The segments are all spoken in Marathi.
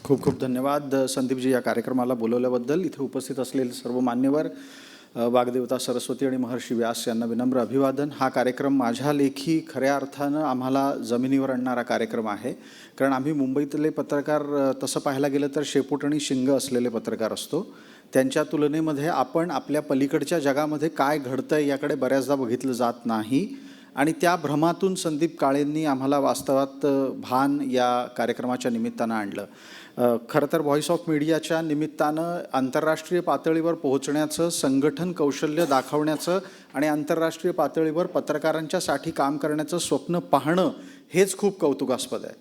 खूप खूप धन्यवाद संदीपजी या कार्यक्रमाला बोलवल्याबद्दल. इथे उपस्थित असलेले सर्व मान्यवर, वाग्देवता सरस्वती आणि महर्षी व्यास यांना विनम्र अभिवादन. हा कार्यक्रम माझ्या लेखी खऱ्या अर्थानं आम्हाला जमिनीवर आणणारा कार्यक्रम आहे. कारण आम्ही मुंबईतले पत्रकार तसं पाहायला गेलं तर शेपूट आणि शिंग असलेले पत्रकार असतो. त्यांच्या तुलनेमध्ये आपण आपल्या पलीकडच्या जगामध्ये काय घडतंय याकडे बऱ्याचदा बघितलं जात नाही आणि त्या भ्रमातून संदीप काळेंनी आम्हाला वास्तवात भान या कार्यक्रमाच्या निमित्तानं आणलं. खरं तर व्हॉइस ऑफ मीडियाच्या निमित्तानं आंतरराष्ट्रीय पातळीवर पोहोचण्याचं, संघटन कौशल्य दाखवण्याचं आणि आंतरराष्ट्रीय पातळीवर पत्रकारांच्यासाठी काम करण्याचं स्वप्न पाहणं हेच खूप कौतुकास्पद आहे.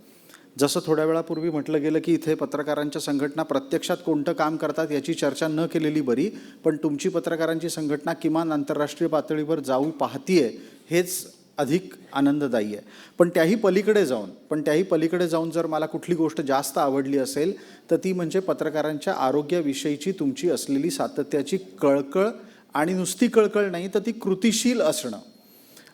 जसं थोड्या वेळापूर्वी म्हटलं गेलं की इथे पत्रकारांच्या संघटना प्रत्यक्षात कोणतं काम करतात याची चर्चा न केलेली बरी, पण तुमची पत्रकारांची संघटना किमान आंतरराष्ट्रीय पातळीवर जाऊ पाहतीये हेच अधिक आनंददायी आहे. पण त्याही पलीकडे जाऊन जर मला कुठली गोष्ट जास्त आवडली असेल तर ती म्हणजे पत्रकारांच्या आरोग्याविषयीची तुमची असलेली सातत्याची कळकळ, आणि नुसती कळकळ नाही तर ती कृतिशील असणं.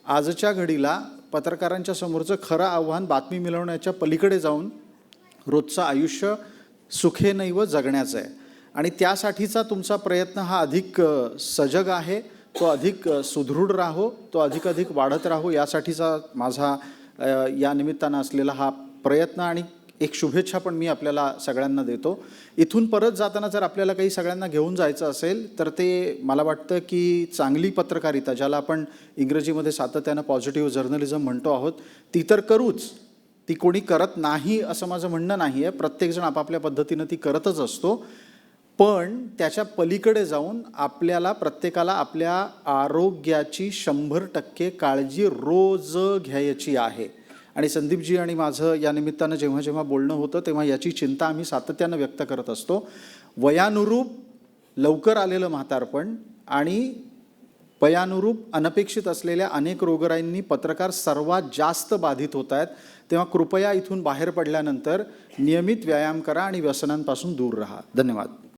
आजच्या घडीला पत्रकारांच्या समोरचं खरं आव्हान बातमी मिळवण्याच्या पलीकडे जाऊन रोजचं आयुष्य सुखेनैव जगण्याचं आहे आणि त्यासाठीचा तुमचा प्रयत्न हा अधिक सजग आहे, तो अधिक सुदृढ राहो, तो अधिक वाढत राहो यासाठीचा माझा या निमित्तानं असलेला हा प्रयत्न आणि एक शुभेच्छा पण मी आपल्याला सगळ्यांना देतो. इथून परत जाताना जर आपल्याला काही सगळ्यांना घेऊन जायचं असेल तर ते मला वाटतं की चांगली पत्रकारिता, ज्याला आपण इंग्रजीमध्ये सातत्यानं पॉझिटिव्ह जर्नलिझम म्हणतो आहोत, ती तर करूच. ती कोणी करत नाही असं माझं म्हणणं नाही आहे. प्रत्येकजण आपापल्या पद्धतीनं ती करतच असतो. पण त्याच्या पलीकडे जाऊन आपल्याला प्रत्येकाला आपल्या आरोग्याची 100% काळजी रोज घ्यायची आहे. आणि संदीपजी आणि माझं या निमित्तानं जेव्हा जेव्हा बोलणं होतं तेव्हा याची चिंता आम्ही सातत्यानं व्यक्त करत असतो. वयानुरूप लवकर आलेलं म्हातारपण आणि वयानुरूप अनपेक्षित असलेल्या अनेक रोगराईंनी पत्रकार सर्वात जास्त बाधित होत आहेत. तेव्हा कृपया इथून बाहेर पडल्यानंतर नियमित व्यायाम करा आणि व्यसनांपासून दूर राहा. धन्यवाद.